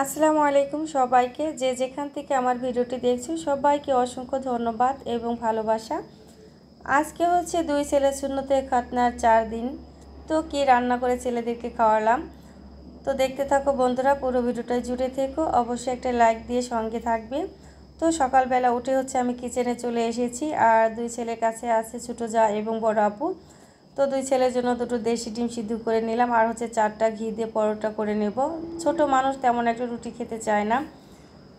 আসসালামু আলাইকুম সবাইকে, যে যেখান থেকে আমার ভিডিওটি দেখছো সবাইকে অসংখ্য ধন্যবাদ এবং ভালোবাসা। আজকে হচ্ছে দুই ছেলের সুন্নতে খতনার 4 দিন। তো কি রান্না করে ছেলেদেরকে খাওয়ালাম, তো দেখতে থাকো বন্ধুরা, পুরো ভিডিওটা জুড়ে থেকো, অবশ্যই একটা লাইক দিয়ে সঙ্গে থাকবে। তো সকালবেলা উঠে হচ্ছে আমি কিচেনে চলে এসেছি, আর দুই ছেলের কাছে আছে ছোটো জা এবং বড় আপু। তো দুই ছেলের জন্য দুটো দেশি ডিম সিদ্ধ করে নিলাম, আর হচ্ছে 4টা ঘি দিয়ে পরোটা করে নেব। ছোট মানুষ তেমন একটা রুটি খেতে চায় না,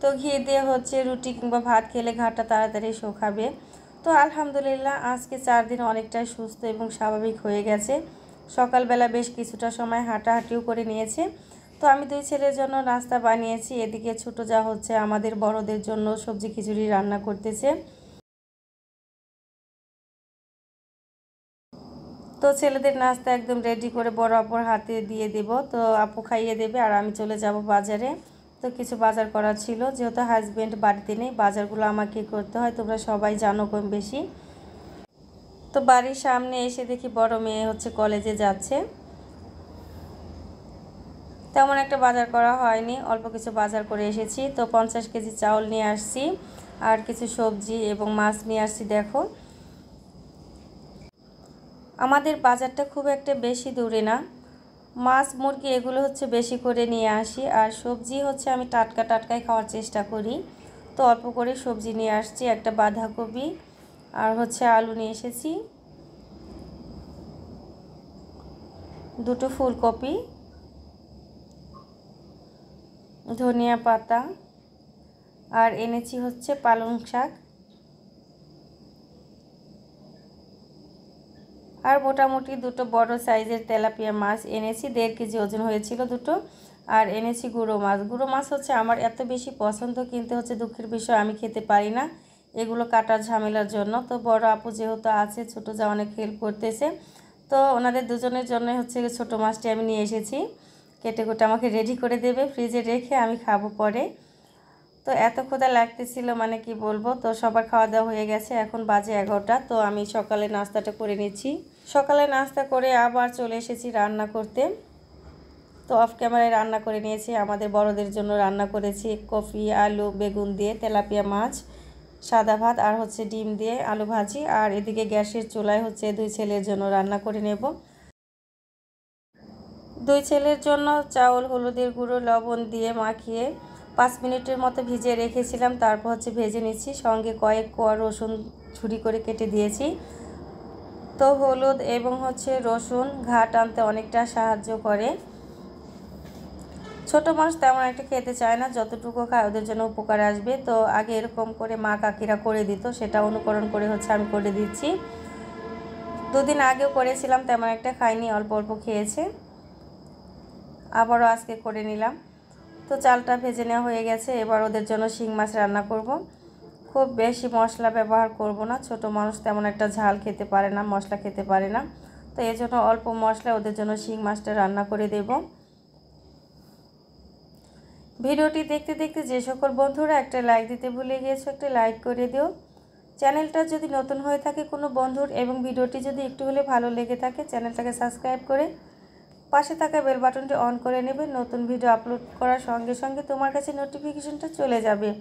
তো ঘি দিয়ে হচ্ছে রুটি কিংবা ভাত খেলে ঘাটটা তাড়াতাড়ি শুকাবে। তো আলহামদুলিল্লাহ আজকে 4 দিন অনেকটাই সুস্থ এবং স্বাভাবিক হয়ে গেছে। সকালবেলা বেশ কিছুটা সময় হাঁটাহাঁটিও করে নিয়েছে। তো আমি দুই ছেলের জন্য নাস্তা বানিয়েছি, এদিকে ছোটো যা হচ্ছে আমাদের বড়দের জন্য সবজি খিচুড়ি রান্না করতেছে। তো ছেলেদের নাস্তা একদম রেডি করে বড় আপুর হাতে দিয়ে দেব, তো আপু খাইয়ে দেবে আর আমি চলে যাব বাজারে। তো কিছু বাজার করা ছিল, যেহেতু হাজব্যান্ড বাড়িতে নেই, বাজারগুলো আমাকে করতে হয়, তোমরা সবাই জানো কম বেশি। তো বাড়ির সামনে এসে দেখি বড় মেয়ে হচ্ছে কলেজে যাচ্ছে। তেমন একটা বাজার করা হয়নি, অল্প কিছু বাজার করে এসেছি। তো 50 কেজি চাউল নিয়ে আসছি, আর কিছু সবজি এবং মাছ নিয়ে আসছি। দেখো আমাদের বাজারটা খুব একটা বেশি দূরে না, মাছ মুরগি এগুলো হচ্ছে বেশি করে নিয়ে আসি, আর সবজি হচ্ছে আমি টাটকা টাটকাই খাওয়ার চেষ্টা করি। তো অল্প করে সবজি নিয়ে আসছি, একটা বাঁধাকপি আর হচ্ছে আলু নিয়ে এসেছি, দুটো ফুলকপি, ধনিয়া পাতা, আর এনেছি হচ্ছে পালং শাক, আর মোটামুটি দুটো বড় সাইজের তেলাপিয়া মাছ এনেছি, 1.5 কেজি ওজন হয়েছিল দুটো। আর এনেছি গুঁড়ো মাছ। গুঁড়ো মাছ হচ্ছে আমার এত বেশি পছন্দ, কিন্তু হচ্ছে দুঃখের বিষয় আমি খেতে পারি না এগুলো কাটার ঝামেলার জন্য। তো বড় আপু যেহেতু আছে, ছোটো যা অনেক হেল্প করতেছে, তো ওনাদের দুজনের জন্য হচ্ছে ছোটো মাছটি আমি নিয়ে এসেছি, কেটে কুটে আমাকে রেডি করে দেবে, ফ্রিজে রেখে আমি খাবো পরে। তো এত ক্ষুধা লাগতেছিল মানে কি বলবো। তো সবার খাওয়া দাওয়া হয়ে গেছে, এখন বাজে 11টা। তো আমি সকালে নাস্তাটা করে নিচ্ছি। সকালে নাস্তা করে আবার চলে এসেছি রান্না করতে। তো অফ ক্যামেরায় রান্না করে নিয়েছি, আমাদের বড়দের জন্য রান্না করেছি কফি আলু বেগুন দিয়ে তেলাপিয়া মাছ, সাদা ভাত, আর হচ্ছে ডিম দিয়ে আলু ভাজি। আর এদিকে গ্যাসের চুলায় হচ্ছে দুই ছেলের জন্য রান্না করে নেব। দুই ছেলের জন্য চাউল হলুদের গুঁড়ো লবণ দিয়ে মাখিয়ে 5 মিনিটের মতো ভিজিয়ে রেখেছিলাম, তারপর হচ্ছে ভেজে নিচ্ছি। সঙ্গে কয়েক কোয়া রসুন ঝুরি করে কেটে দিয়েছি। তো হলুদ এবং হচ্ছে রসুন ঘা টানতে অনেকটা সাহায্য করে। ছোটো মানুষ তেমন একটা খেতে চায় না, যতটুকু খায় ওদের জন্য উপকার আসবে। তো আগে এরকম করে মা কাকিরা করে দিত, সেটা অনুকরণ করে হচ্ছে আমি করে দিচ্ছি। 2 দিন আগেও করেছিলাম, তেমন একটা খাইনি, অল্প অল্প খেয়েছে, আবারও আজকে করে নিলাম। তো চালটা ভেজে নেওয়া হয়ে গেছে, এবার ওদের জন্য শিং মাছ রান্না করব। খুব বেশি মশলা ব্যবহার করব না, ছোট মানুষ তেমন একটা ঝাল খেতে পারে না, মশলা খেতে পারে না। তো এই জন্য অল্প মশলা ওদের জন্য শিং মাছটা রান্না করে দেব। ভিডিওটি দেখতে দেখতে যে সকল বন্ধুরা একটা লাইক দিতে ভুলে গিয়েছো, একটা লাইক করে দিও। চ্যানেলটা যদি নতুন হয়ে থাকে কোনো বন্ধুর, এবং ভিডিওটি যদি একটু হলে ভালো লেগে থাকে, চ্যানেলটাকে সাবস্ক্রাইব করে পাশে থাকা বেল বাটনটি অন করে নেবে। নতুন ভিডিও আপলোড করার সঙ্গে সঙ্গে তোমার কাছে নোটিফিকেশনটা চলে যাবে।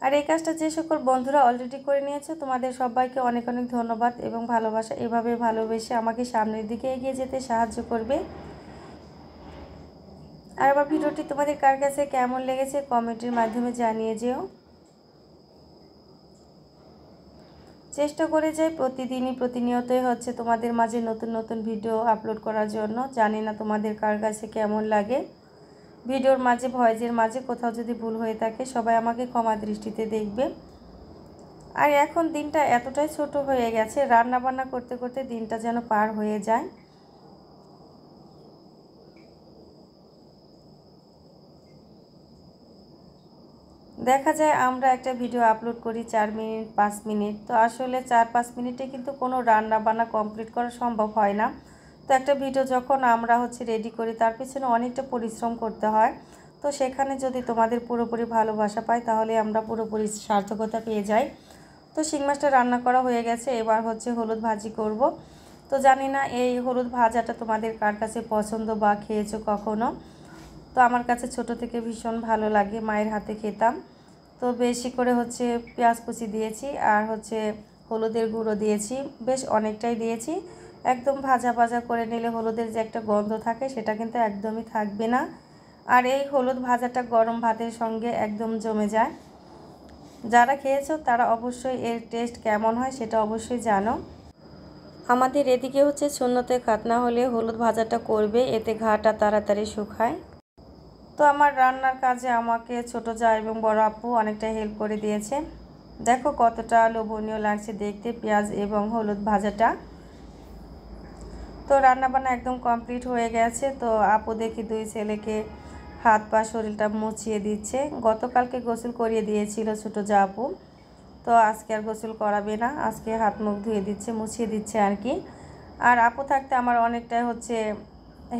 আর এই কাজটা যে সকল বন্ধুরা অলরেডি করে নিয়েছো, তোমাদের সবাইকে অনেক অনেক ধন্যবাদ এবং ভালোবাসা। এভাবে ভালোবেসে আমাকে সামনের দিকে এগিয়ে যেতে সাহায্য করবে। আর আমার ভিডিওটি তোমাদের কার কাছে কেমন লেগেছে কমেন্টের মাধ্যমে জানিয়ে যেও। চেষ্টা করে যাই প্রতিদিনই প্রতিনিয়তই হচ্ছে তোমাদের মাঝে নতুন নতুন ভিডিও আপলোড করার জন্য। জানি না তোমাদের কার কাছে কেমন লাগে। ভিডিওর মাঝে ভয়েসের মাঝে কোথাও যদি ভুল হয়ে থাকে সবাই আমাকে ক্ষমা দৃষ্টিতে দেখবে। আর এখন দিনটা এতটাই ছোট হয়ে গেছে, রান্না বান্না করতে করতে দিনটা যেন পার হয়ে যায়। দেখা যায় আমরা একটা ভিডিও আপলোড করি 4 মিনিট 5 মিনিট, তো আসলে 4-5 মিনিটে কিন্তু কোনো রান্না বান্না কমপ্লিট করা সম্ভব হয় না। তো একটা ভিডিও যখন আমরা হচ্ছে রেডি করি, তার পিছনে অনেকটা পরিশ্রম করতে হয়। তো সেখানে যদি তোমাদের পুরোপুরি ভালোবাসা পাই, তাহলে আমরা পুরোপুরি সার্থকতা পেয়ে যাই। তো শিং মাছটা রান্না করা হয়ে গেছে, এবার হচ্ছে হলুদ ভাজি করব। তো জানি না এই হলুদ ভাজাটা তোমাদের কার কাছে পছন্দ বা খেয়েছো কখনো। তো তো আমার কাছে ছোট থেকে ভীষণ ভালো লাগে, মায়ের হাতে খেতাম। তো বেশি করে হচ্ছে পেঁয়াজ কুচি দিয়েছি আর হচ্ছে হলুদের গুঁড়ো দিয়েছি, বেশ অনেকটাই দিয়েছি। একদম ভাজা ভাজা করে নিলে হলুদের যে একটা গন্ধ থাকে সেটা কিন্তু একদমই থাকবে না। আর এই হলুদ ভাজাটা গরম ভাতের সঙ্গে একদম জমে যায়। যারা খেয়েছো তারা অবশ্যই এর টেস্ট কেমন হয় সেটা অবশ্যই জানো। আমাদের এদিকে হচ্ছে সুন্নতে খাতনা হলে হলুদ ভাজাটা করবে, এতে ঘাটা তাড়াতাড়ি শুকায়। তো আমার রান্নার কাজে আমাকে ছোট যা এবং বড় আপু অনেকটা হেল্প করে দিয়েছে। দেখো কতটা লোভনীয় লাগছে দেখতে পেঁয়াজ এবং হলুদ ভাজাটা। তো রান্নাবান্না একদম কমপ্লিট হয়ে গেছে। তো আপু দেখি দুই ছেলেকে হাত পা শরীরটা মুছিয়ে দিচ্ছে। গতকালকে গোসল করিয়ে দিয়েছিল ছোট যা আপু, তো আজকে আর গোসল করাবে না, আজকে হাত মুখ ধুয়ে দিচ্ছে, মুছিয়ে দিচ্ছে আর কি। আর আপু থাকতে আমার অনেকটাই হচ্ছে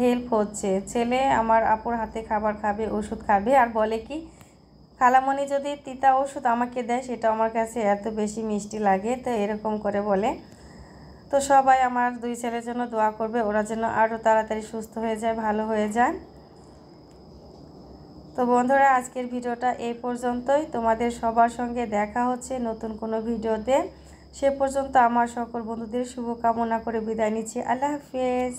হেল্প হচ্ছে। ছেলে আমার আপুর হাতে খাবার খাবে, ওষুধ খাবে, আর বলে কি খালামণি যদি তিতা ওষুধ আমাকে দেয় সেটা আমার কাছে এত বেশি মিষ্টি লাগে, তো এরকম করে বলে। তো সবাই আমার দুই ছেলের জন্য দোয়া করবে, ওরা যেন আরও তাড়াতাড়ি সুস্থ হয়ে যায়, ভালো হয়ে যায়। তো বন্ধুরা আজকের ভিডিওটা এই পর্যন্তই। তোমাদের সবার সঙ্গে দেখা হচ্ছে নতুন কোনো ভিডিওতে। সে পর্যন্ত আমার সকল বন্ধুদের শুভকামনা করে বিদায় নিচ্ছি। আল্লাহ হাফেজ।